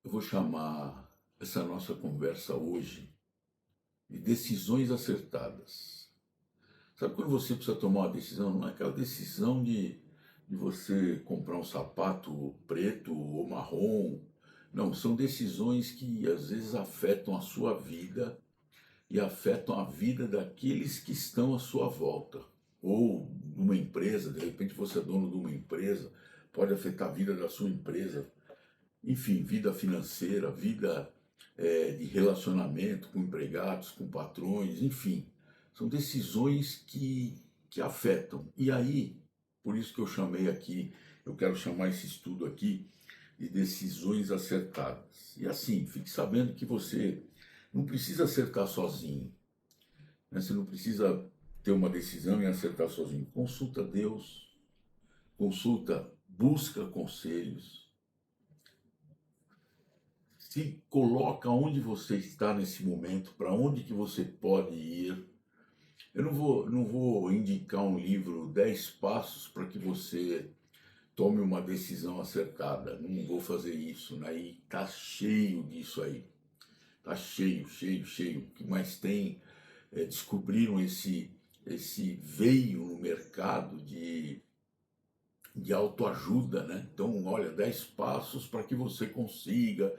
Eu vou chamar essa nossa conversa hoje de decisões acertadas. Sabe quando você precisa tomar uma decisão? Não é aquela decisão de você comprar um sapato preto ou marrom. Não, são decisões que às vezes afetam a sua vida e afetam a vida daqueles que estão à sua volta. Ou numa empresa, de repente você é dono de uma empresa, pode afetar a vida da sua empresa, enfim, vida financeira, vida de relacionamento com empregados, com patrões, enfim, são decisões que afetam. E aí, por isso que eu chamei aqui, eu quero chamar esse estudo aqui de decisões acertadas. E assim, fique sabendo que você não precisa acertar sozinho, né? Você não precisa ter uma decisão e acertar sozinho. Consulta Deus, consulta, busca conselhos, se coloca onde você está nesse momento, para onde que você pode ir. Eu não vou indicar um livro 10 passos para que você tome uma decisão acertada. Não vou fazer isso, né? E tá cheio disso aí. Tá cheio, cheio, cheio. O que mais tem descobriram esse veio no mercado de autoajuda, né? Então, olha, 10 passos para que você consiga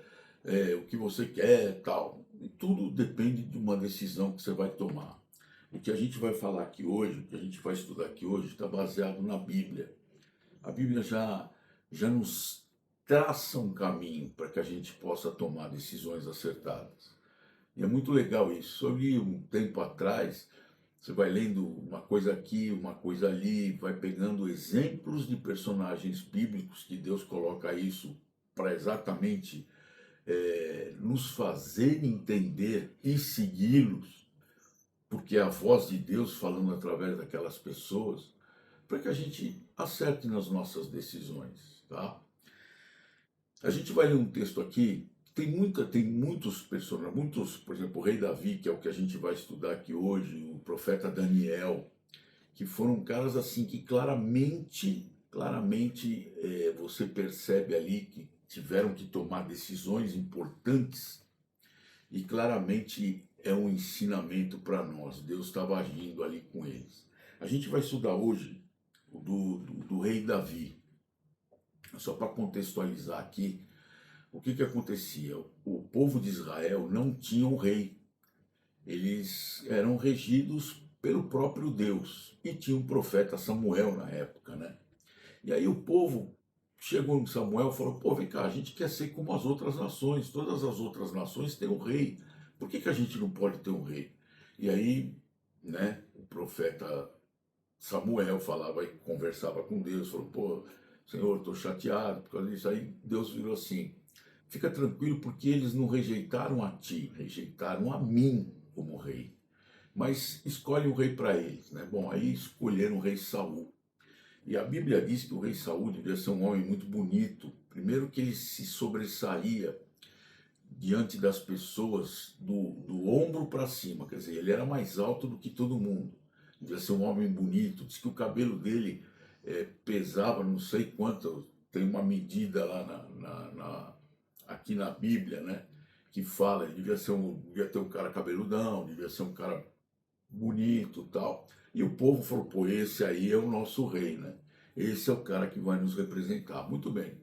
o que você quer, tal. E tudo depende de uma decisão que você vai tomar. O que a gente vai falar aqui hoje, o que a gente vai estudar aqui hoje, está baseado na Bíblia. A Bíblia já nos traça um caminho para que a gente possa tomar decisões acertadas. E é muito legal isso. Eu li um tempo atrás, você vai lendo uma coisa aqui, uma coisa ali, vai pegando exemplos de personagens bíblicos que Deus coloca isso para exatamente nos fazer entender e segui-los, porque é a voz de Deus falando através daquelas pessoas, para que a gente acerte nas nossas decisões, tá? A gente vai ler um texto aqui, tem muitos personagens, muitos, por exemplo, o rei Davi, que é o que a gente vai estudar aqui hoje, o profeta Daniel, que foram caras assim que claramente você percebe ali que tiveram que tomar decisões importantes e claramente é um ensinamento para nós. Deus estava agindo ali com eles. A gente vai estudar hoje o do rei Davi. Só para contextualizar aqui, o que acontecia? O povo de Israel não tinha um rei. Eles eram regidos pelo próprio Deus. E tinha um profeta Samuel na época, né? E aí o povo chegou em Samuel e falou: pô, vem cá, a gente quer ser como as outras nações. Todas as outras nações têm um rei. Por que a gente não pode ter um rei? E aí, né, o profeta Samuel falava e conversava com Deus, falou: pô, Senhor, estou chateado por causa disso. Aí Deus virou assim: fica tranquilo, porque eles não rejeitaram a ti, rejeitaram a mim como rei. Mas escolhe um rei para eles, né? Bom, aí escolheram o rei Saul. E a Bíblia diz que o rei Saul devia ser um homem muito bonito. Primeiro que ele se sobressaía diante das pessoas do ombro para cima, quer dizer, ele era mais alto do que todo mundo. Devia ser um homem bonito. Diz que o cabelo dele pesava não sei quanto, tem uma medida lá aqui na Bíblia, né? Que fala, ele devia ter um cara cabeludão, devia ser um cara bonito e tal. E o povo falou: pô, esse aí é o nosso rei, né? Esse é o cara que vai nos representar. Muito bem.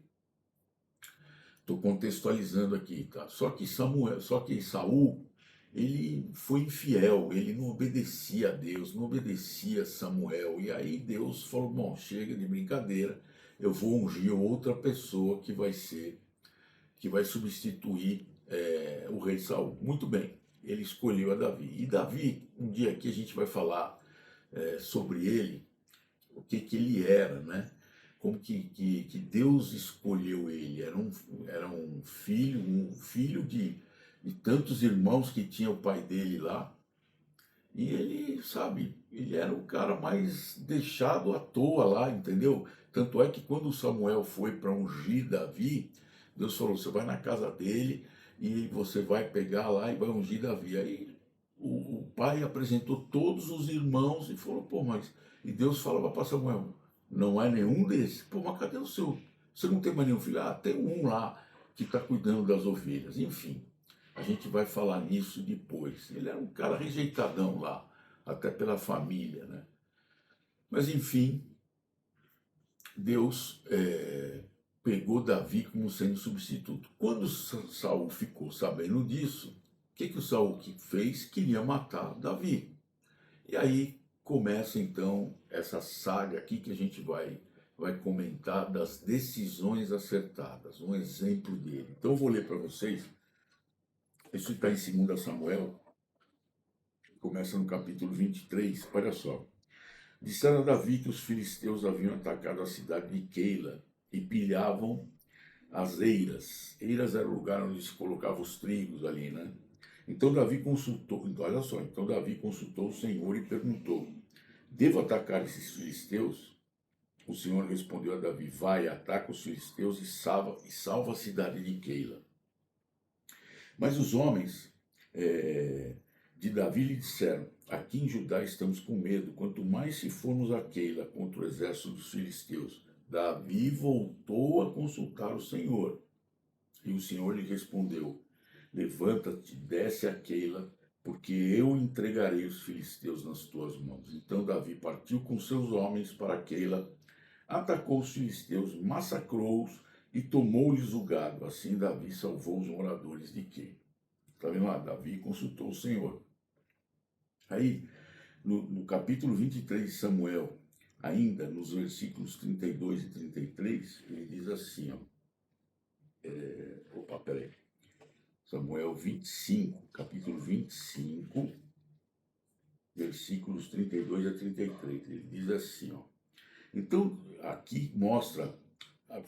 Estou contextualizando aqui, tá? Só que Saul, ele foi infiel, ele não obedecia a Deus, não obedecia a Samuel. E aí Deus falou: bom, chega de brincadeira, eu vou ungir outra pessoa que vai substituir o rei Saul. Muito bem, ele escolheu a Davi. E Davi, um dia aqui a gente vai falar sobre ele, o que ele era, né? Como que Deus escolheu ele. Era um filho de tantos irmãos que tinha o pai dele lá. E ele, sabe, ele era o cara mais deixado à toa lá, entendeu? Tanto é que quando Samuel foi para ungir Davi, Deus falou: você vai na casa dele e você vai pegar lá e vai ungir Davi. Aí o pai apresentou todos os irmãos e falou: pô, mas. E Deus falava para Samuel: não é nenhum desses. Pô, mas cadê o seu? Você não tem mais nenhum filho? Ah, tem um lá. que está cuidando das ovelhas. Enfim, a gente vai falar nisso depois. Ele era um cara rejeitadão lá, até pela família, né? Mas enfim, Deus pegou Davi como sendo substituto. Quando Saul ficou sabendo disso, o que o Saul fez? Queria matar Davi. E aí começa então essa saga aqui que a gente vai comentar das decisões acertadas, um exemplo dele. Então eu vou ler para vocês, isso está em 2 Samuel, começa no capítulo 23, olha só. Disseram a Davi que os filisteus haviam atacado a cidade de Keila e pilhavam as eiras. Eiras era o lugar onde se colocava os trigos ali, né? Então Davi consultou, olha só, então Davi consultou o Senhor e perguntou: devo atacar esses filisteus? O Senhor respondeu a Davi: vai, ataca os filisteus e salva a cidade de Keila. Mas os homens de Davi lhe disseram: aqui em Judá estamos com medo, quanto mais se formos a Keila contra o exército dos filisteus. Davi voltou a consultar o Senhor. E o Senhor lhe respondeu: levanta-te, desce a Keila, porque eu entregarei os filisteus nas tuas mãos. Então Davi partiu com seus homens para Keila, atacou os filisteus, massacrou-os e tomou-lhes o gado. Assim Davi salvou os moradores de Keila. Está vendo lá? Davi consultou o Senhor. Aí, no capítulo 23 de Samuel, ainda nos versículos 32 e 33, ele diz assim, ó. Peraí. Samuel 25, capítulo 25, versículos 32 a 33. Ele diz assim, ó. Então, aqui mostra,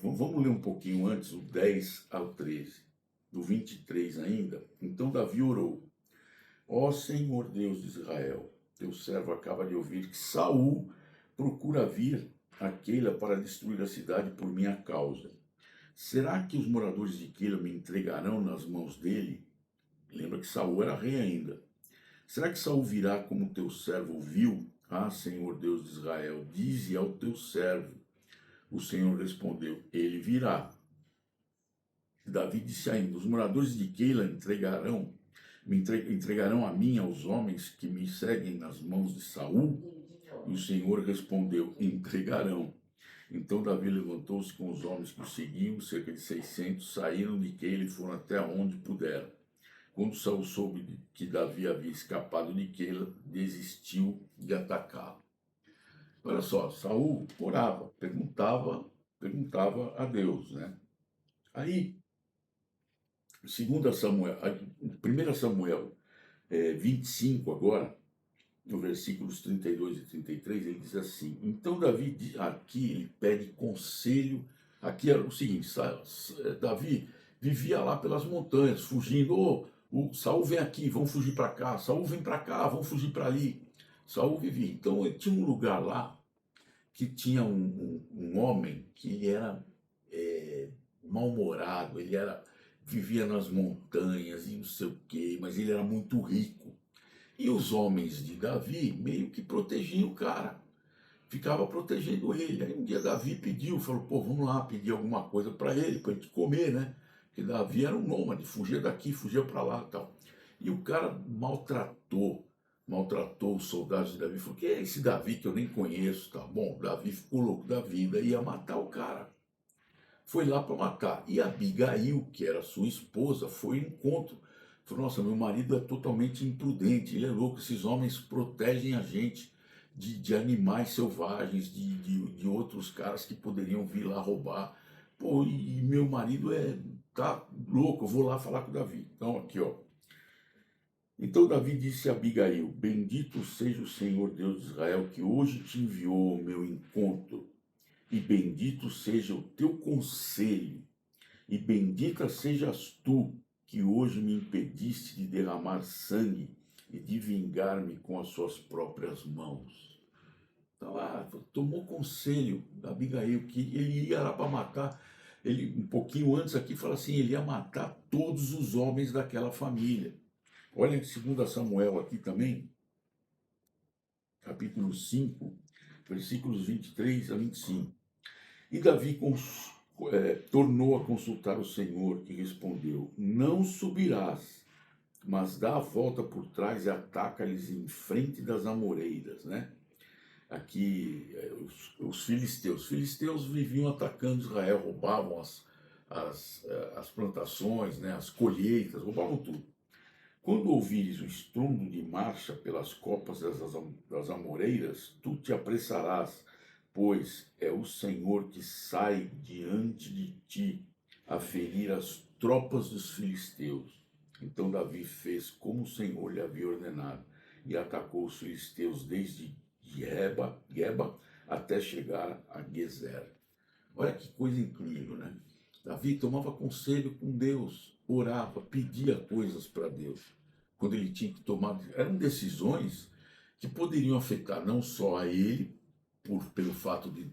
vamos ler um pouquinho antes, o 10 ao 13, do 23 ainda. Então Davi orou: ó Senhor Deus de Israel, teu servo acaba de ouvir que Saul procura vir a Keila para destruir a cidade por minha causa. Será que os moradores de Keila me entregarão nas mãos dele? Lembra que Saul era rei ainda. Será que Saul virá como teu servo viu? Ah, Senhor Deus de Israel, dize ao teu servo. O Senhor respondeu: ele virá. Davi disse ainda: os moradores de Keila entregarão a mim, aos homens que me seguem nas mãos de Saul? E o Senhor respondeu: entregarão. Então Davi levantou-se com os homens que o seguiam, cerca de 600, saíram de Keila e foram até onde puderam. Quando Saul soube que Davi havia escapado de Keila, desistiu de atacá-lo. Olha só, Saul orava, perguntava a Deus, né? Aí, 2 Samuel, 1 Samuel 25 agora, no versículos 32 e 33, ele diz assim: então Davi, aqui ele pede conselho, aqui era o seguinte, Davi vivia lá pelas montanhas, fugindo, o Saul vem aqui, vamos fugir para cá, Saul vem para cá, vamos fugir para ali. Saul vivia, então ele tinha um lugar lá, que tinha um homem que ele era mal-humorado, vivia nas montanhas e não sei o quê, mas ele era muito rico. E os homens de Davi meio que protegiam o cara, ficava protegendo ele. Aí um dia Davi falou, pô, vamos lá pedir alguma coisa para ele, para a gente comer, né? Porque Davi era um nômade, fugia daqui, fugia para lá e tal. E o cara maltratou os soldados de Davi. Falou, que é esse Davi que eu nem conheço, tá bom? Davi ficou louco da vida, ia matar o cara. Foi lá para matar. E Abigail, que era sua esposa, foi ao encontro. Falou, nossa, meu marido é totalmente imprudente, ele é louco, esses homens protegem a gente de animais selvagens, de outros caras que poderiam vir lá roubar. Pô, e meu marido tá louco, eu vou lá falar com o Davi. Então, aqui, ó. Então Davi disse a Abigail: bendito seja o Senhor Deus de Israel, que hoje te enviou ao meu encontro, e bendito seja o teu conselho, e bendita sejas tu, que hoje me impediste de derramar sangue e de vingar-me com as suas próprias mãos. Então, tomou conselho da Abigail, que ele ia lá para matar. Ele, um pouquinho antes aqui, fala assim, ele ia matar todos os homens daquela família. Olha em 2 Samuel aqui também, capítulo 5, versículos 23 a 25. E Davi tornou a consultar o Senhor, que respondeu: não subirás, mas dá a volta por trás e ataca-lhes em frente das amoreiras, né? Aqui, os filisteus. Os filisteus viviam atacando Israel, roubavam as plantações, né, as colheitas, roubavam tudo. Quando ouvires o estrondo de marcha pelas copas das amoreiras, tu te apressarás, pois é o Senhor que sai diante de ti a ferir as tropas dos filisteus. Então Davi fez como o Senhor lhe havia ordenado e atacou os filisteus desde Geba até chegar a Gezer. Olha que coisa incrível, né? Davi tomava conselho com Deus, orava, pedia coisas para Deus. Quando ele tinha que tomar, eram decisões que poderiam afetar não só a ele, pelo fato de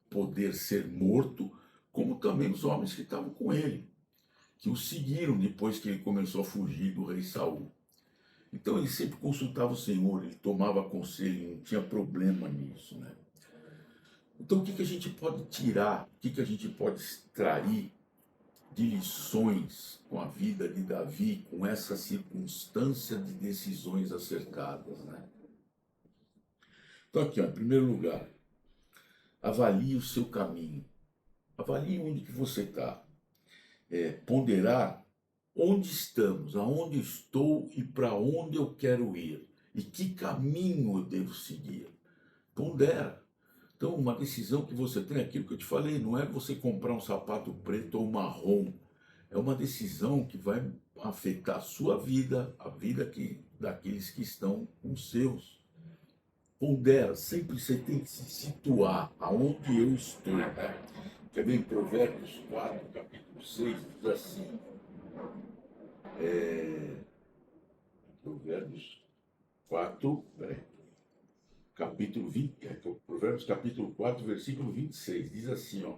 poder ser morto, como também os homens que estavam com ele, que o seguiram depois que ele começou a fugir do rei Saul. Então ele sempre consultava o Senhor, ele tomava conselho, não tinha problema nisso, né? Então o que a gente pode tirar, o que a gente pode extrair de lições com a vida de Davi, com essa circunstância de decisões acertadas, né? Então aqui, ó, em primeiro lugar, avalie o seu caminho, avalie onde que você está, ponderar onde estamos, aonde estou e para onde eu quero ir e que caminho eu devo seguir. Pondera. Então, uma decisão que você tem, aquilo que eu te falei, não é você comprar um sapato preto ou marrom. É uma decisão que vai afetar a sua vida, a vida daqueles que estão com os seus. Pondera, sempre você tem que se situar aonde eu estou. Né? Quer ver em Provérbios 4, capítulo 6, diz assim, Provérbios 4, capítulo 20, Provérbios capítulo 4, versículo 26, diz assim, ó,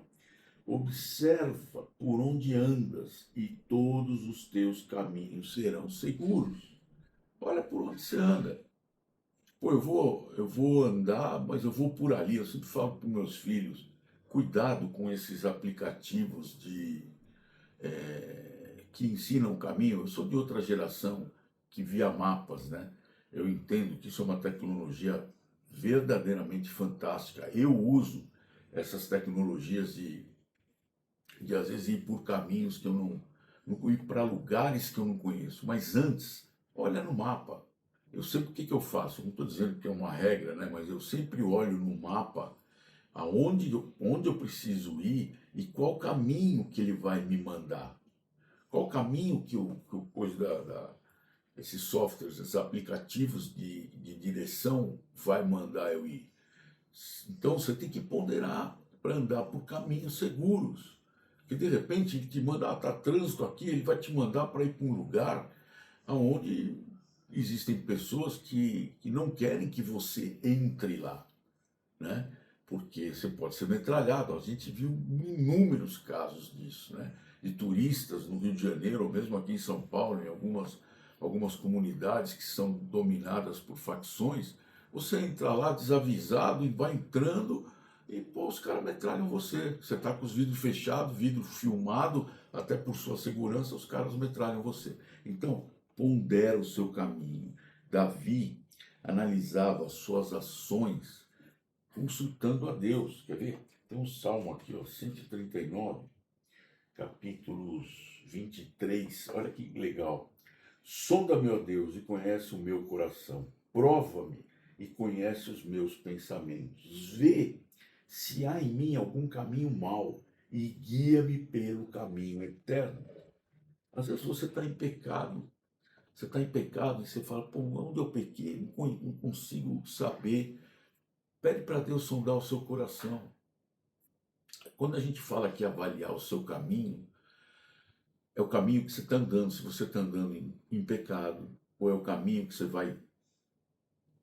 observa por onde andas e todos os teus caminhos serão seguros. Olha por onde você anda. Pô, eu vou andar, mas eu vou por ali. Eu sempre falo para os meus filhos, cuidado com esses aplicativos que ensinam o caminho. Eu sou de outra geração que via mapas, né? Eu entendo que isso é uma tecnologia verdadeiramente fantástica. Eu uso essas tecnologias de às vezes ir por caminhos que eu não ir para lugares que eu não conheço. Mas antes, olha no mapa. Eu sempre o que eu faço? Eu não estou dizendo que é uma regra, né? Mas eu sempre olho no mapa onde eu preciso ir e qual caminho que ele vai me mandar. Qual caminho que esses softwares, esses aplicativos de direção vai mandar eu ir. Então você tem que ponderar para andar por caminhos seguros. Porque de repente ele te manda, tá trânsito aqui, ele vai te mandar para ir para um lugar onde existem pessoas que não querem que você entre lá, né? Porque você pode ser metralhado. A gente viu inúmeros casos disso, né? De turistas no Rio de Janeiro, ou mesmo aqui em São Paulo, em algumas comunidades que são dominadas por facções. Você entra lá desavisado e vai entrando e, pô, os caras metralham você. Você está com os vidros fechados, vidro filmado, até por sua segurança, os caras metralham você. Então, pondera o seu caminho. Davi analisava as suas ações consultando a Deus. Quer ver? Tem um salmo aqui, ó, 139, capítulos 23. Olha que legal. Sonda-me, ó Deus, e conhece o meu coração. Prova-me e conhece os meus pensamentos. Vê se há em mim algum caminho mau e guia-me pelo caminho eterno. Às vezes você está em pecado. Você está em pecado e você fala, pô, onde eu pequei? Não consigo saber. Pede para Deus sondar o seu coração. Quando a gente fala que avaliar o seu caminho, é o caminho que você está andando, se você está andando em pecado, ou é o caminho que você vai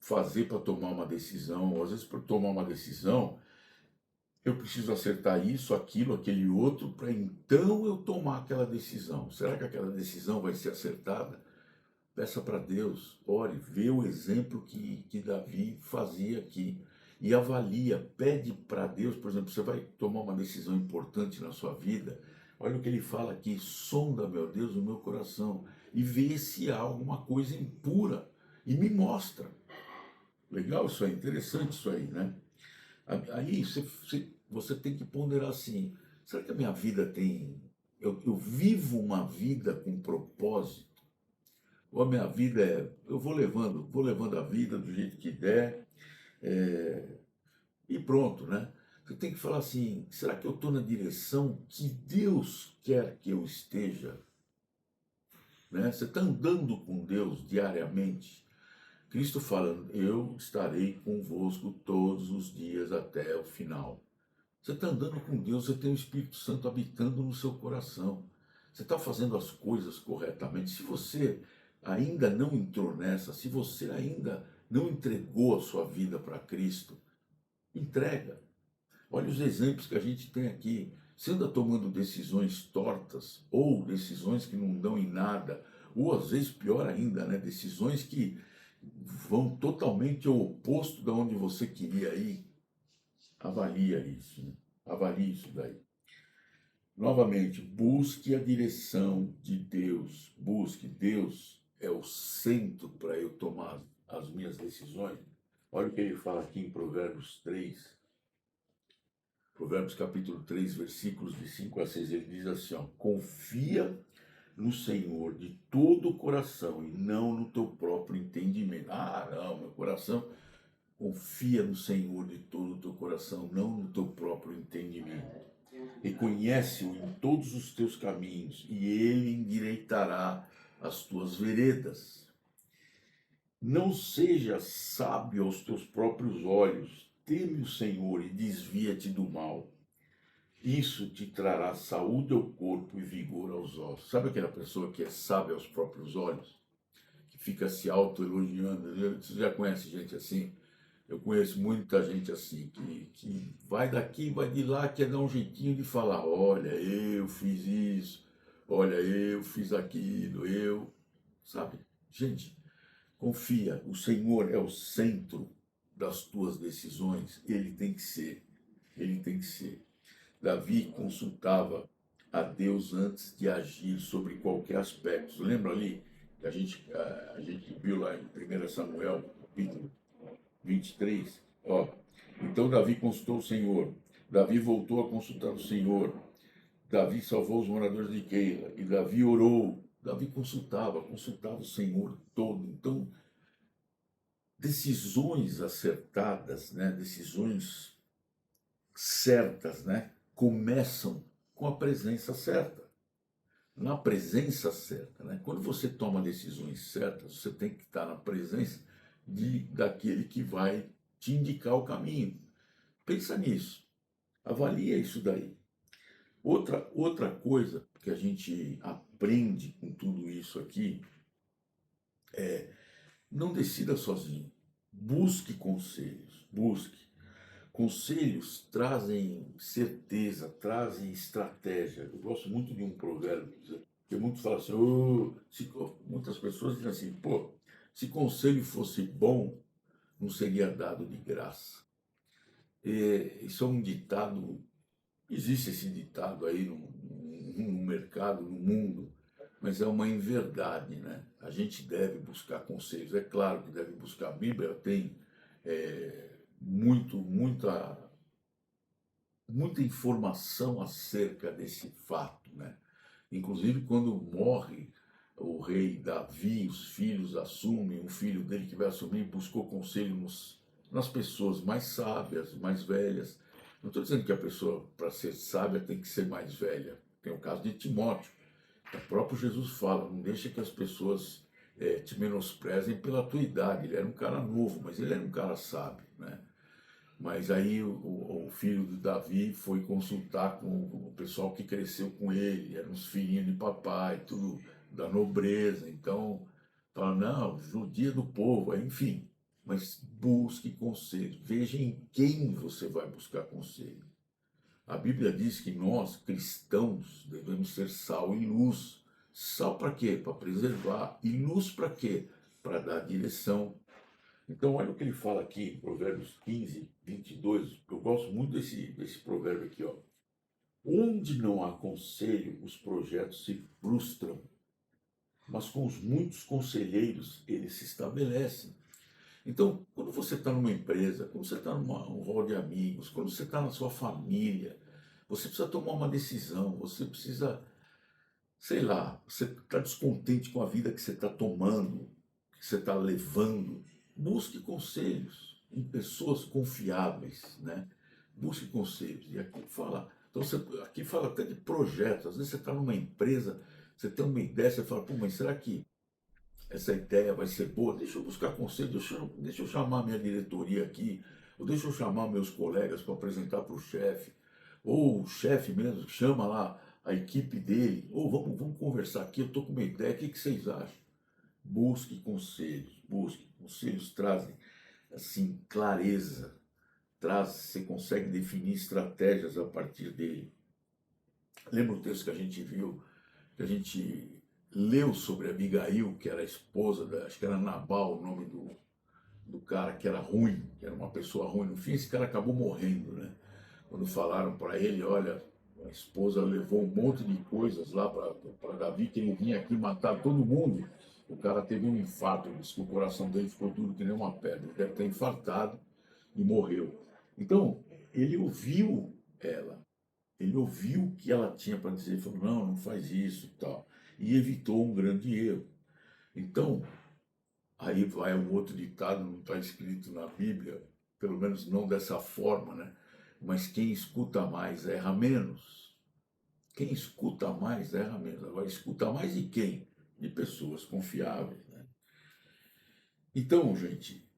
fazer para tomar uma decisão, ou às vezes para tomar uma decisão, eu preciso acertar isso, aquilo, aquele outro, para então eu tomar aquela decisão. Será que aquela decisão vai ser acertada? Peça para Deus, ore, vê o exemplo que Davi fazia aqui. e avalia, pede para Deus, por exemplo, você vai tomar uma decisão importante na sua vida, olha o que ele fala aqui, sonda, meu Deus, o meu coração, e vê se há alguma coisa impura, e me mostra. Legal isso aí, interessante isso aí, né? Aí você tem que ponderar assim, será que a minha vida tem... Eu vivo uma vida com propósito? Ou a minha vida é... Eu vou levando a vida do jeito que der, é, e pronto, né? Você tem que falar assim, será que eu estou na direção que Deus quer que eu esteja? Né? Você está andando com Deus diariamente? Cristo fala, eu estarei convosco todos os dias até o final. Você está andando com Deus, você tem o Espírito Santo habitando no seu coração. Você está fazendo as coisas corretamente. Se você ainda não entrou nessa, se você ainda não entregou a sua vida para Cristo, entrega. Olha os exemplos que a gente tem aqui. Você anda tomando decisões tortas, ou decisões que não dão em nada, ou às vezes pior ainda, né? Decisões que vão totalmente ao oposto de onde você queria ir. Avalia isso, né? Avalie isso daí. Novamente, busque a direção de Deus. Busque. Deus é o centro para eu tomar as minhas decisões. Olha o que ele fala aqui em Provérbios 3. Provérbios capítulo 3, versículos de 5 a 6. Ele diz assim, ó, confia no Senhor de todo o coração e não no teu próprio entendimento. Ah, não, meu coração... Confia no Senhor de todo o teu coração, não no teu próprio entendimento. Reconhece-o em todos os teus caminhos, e ele endireitará as tuas veredas. Não seja sábio aos teus próprios olhos, teme o Senhor e desvia-te do mal. Isso te trará saúde ao corpo e vigor aos ossos. Sabe aquela pessoa que é sábia aos próprios olhos? Que fica se auto-elogiando. Você já conhece gente assim? Eu conheço muita gente assim, que vai daqui, vai de lá, quer dar um jeitinho de falar, olha, eu fiz isso, olha, eu fiz aquilo, sabe? Gente, confia, o Senhor é o centro das tuas decisões, ele tem que ser. Davi consultava a Deus antes de agir sobre qualquer aspecto. Lembra ali que a gente viu lá em 1 Samuel, capítulo 23, ó. Então Davi consultou o Senhor. Davi voltou a consultar o Senhor. Davi salvou os moradores de Keila. E Davi orou. Davi consultava o Senhor todo. Então, decisões acertadas, né? Decisões certas, né? Começam com a presença certa. Na presença certa, né? Quando você toma decisões certas, você tem que estar na presença daquele que vai te indicar o caminho. Pensa nisso, avalia isso daí. Outra coisa que a gente aprende com tudo isso aqui, não decida sozinho. Busque conselhos, busque. Conselhos trazem certeza, trazem estratégia. Eu gosto muito de um provérbio que muitos falam assim, muitas pessoas dizem assim, pô, se conselho fosse bom, não seria dado de graça. Isso é um ditado, existe esse ditado aí no mercado, no mundo, mas é uma inverdade, né? A gente deve buscar conselhos, é claro que deve buscar. A Bíblia tem muita informação acerca desse fato, né? Inclusive quando morre o rei Davi, os filhos assumem, o filho dele que vai assumir buscou conselho nas pessoas mais sábias, mais velhas. Não estou dizendo que a pessoa, para ser sábia, tem que ser mais velha. Tem o caso de Timóteo. O próprio Jesus fala, não deixa que as pessoas te menosprezem pela tua idade. Ele era um cara novo, mas ele era um cara sábio, né? Mas aí o filho de Davi foi consultar com o pessoal que cresceu com ele, eram os filhinhos de papai, tudo da nobreza. Então, fala, não, judia do povo, enfim. Mas busque conselho, veja em quem você vai buscar conselho. A Bíblia diz que nós, cristãos, devemos ser sal e luz. Sal para quê? Para preservar. E luz para quê? Para dar direção. Então, olha o que ele fala aqui em Provérbios 15, 22. Eu gosto muito desse provérbio aqui, ó. Onde não há conselho, os projetos se frustram, mas com os muitos conselheiros, eles se estabelecem. Então, quando você está numa empresa, quando você está num rol de amigos, quando você está na sua família, você precisa tomar uma decisão, você precisa, sei lá, você está descontente com a vida que você está tomando, que você está levando, busque conselhos em pessoas confiáveis, né? Busque conselhos. E aqui fala, então aqui fala até de projetos. Às vezes você está numa empresa, você tem uma ideia, você fala, pô, mas será que essa ideia vai ser boa? Deixa eu buscar conselho, deixa eu chamar minha diretoria aqui, ou deixa eu chamar meus colegas para apresentar para o chefe, ou o chefe mesmo, chama lá a equipe dele, ou vamos conversar aqui, eu estou com uma ideia, o que vocês acham? Busque conselhos, busque. Conselhos trazem, assim, clareza, você consegue definir estratégias a partir dele. Lembra o texto que a gente viu, que a gente leu sobre Abigail, que era a esposa, acho que era Nabal o nome do cara, que era ruim, que era uma pessoa ruim. No fim, esse cara acabou morrendo, né? Quando falaram para ele, olha, a esposa levou um monte de coisas lá para Davi, que ele vinha aqui matar todo mundo. O cara teve um infarto, disse que o coração dele ficou duro que nem uma pedra. Ele deve ter infartado e morreu. Então, ele ouviu ela, ele ouviu o que ela tinha para dizer, falou, não, não faz isso e tal. E evitou um grande erro. Então, aí vai um outro ditado, não está escrito na Bíblia, pelo menos não dessa forma, né? Mas quem escuta mais erra menos. Quem escuta mais erra menos. Agora, escuta mais de quem? De pessoas confiáveis, né? Então, gente,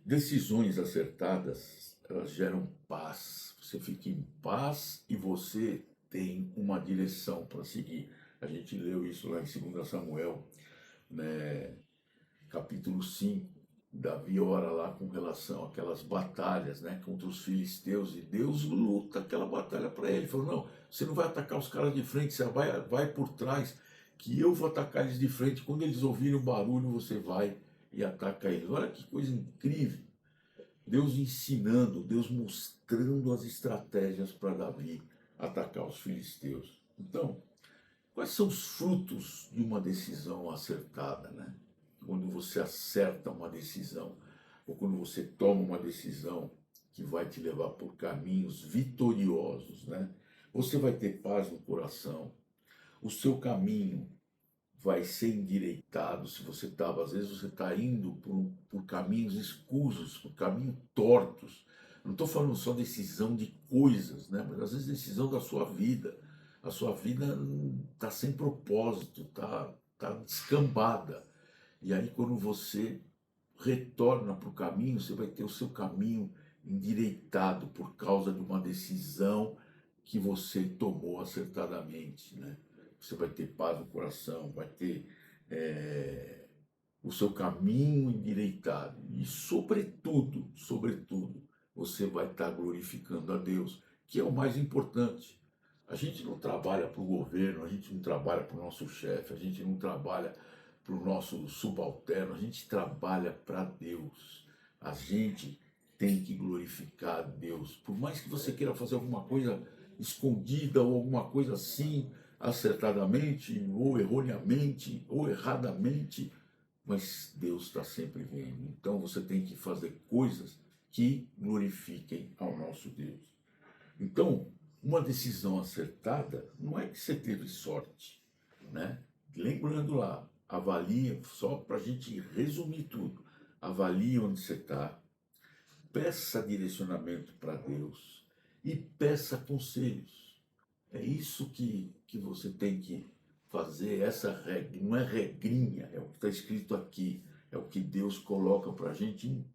decisões acertadas, elas geram paz. Você fica em paz e você tem uma direção para seguir. A gente leu isso lá em 2 Samuel, né, capítulo 5. Davi ora lá com relação àquelas batalhas, né, contra os filisteus, e Deus luta aquela batalha para ele. Ele falou, não, você não vai atacar os caras de frente, você vai por trás, que eu vou atacar eles de frente. Quando eles ouvirem o barulho, você vai e ataca eles. Olha que coisa incrível. Deus ensinando, Deus mostrando as estratégias para Davi atacar os filisteus. Então, quais são os frutos de uma decisão acertada, né? Quando você acerta uma decisão, ou quando você toma uma decisão que vai te levar por caminhos vitoriosos, né? Você vai ter paz no coração, o seu caminho vai ser endireitado. Se você estava, às vezes você está indo por caminhos escusos, por caminhos tortos. Não estou falando só decisão de coisas, né? Mas às vezes decisão da sua vida. A sua vida está sem propósito, tá descambada. E aí quando você retorna para o caminho, você vai ter o seu caminho endireitado por causa de uma decisão que você tomou acertadamente, né? Você vai ter paz no coração, vai ter o seu caminho endireitado e, sobretudo, você vai estar glorificando a Deus, que é o mais importante. A gente não trabalha para o governo, a gente não trabalha para o nosso chefe, a gente não trabalha para o nosso subalterno, a gente trabalha para Deus. A gente tem que glorificar a Deus. Por mais que você queira fazer alguma coisa escondida ou alguma coisa assim, acertadamente, ou erroneamente, ou erradamente, mas Deus está sempre vendo. Então você tem que fazer coisas que glorifiquem ao nosso Deus. Então, uma decisão acertada não é que você teve sorte, né? Lembrando lá, avalie, só para a gente resumir tudo, avalie onde você está, peça direcionamento para Deus e peça conselhos. É isso que você tem que fazer, essa regra, não é regrinha, é o que está escrito aqui, é o que Deus coloca para a gente em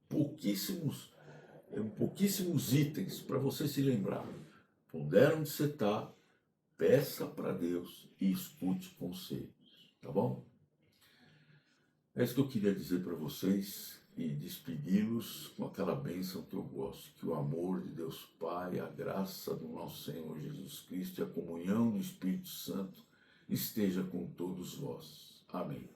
pouquíssimos, pouquíssimos itens para você se lembrar. Pondera onde você está, peça para Deus e escute conselhos, tá bom? É isso que eu queria dizer para vocês e despedi-los com aquela bênção que eu gosto, que o amor de Deus Pai, a graça do nosso Senhor Jesus Cristo e a comunhão do Espírito Santo esteja com todos vós. Amém.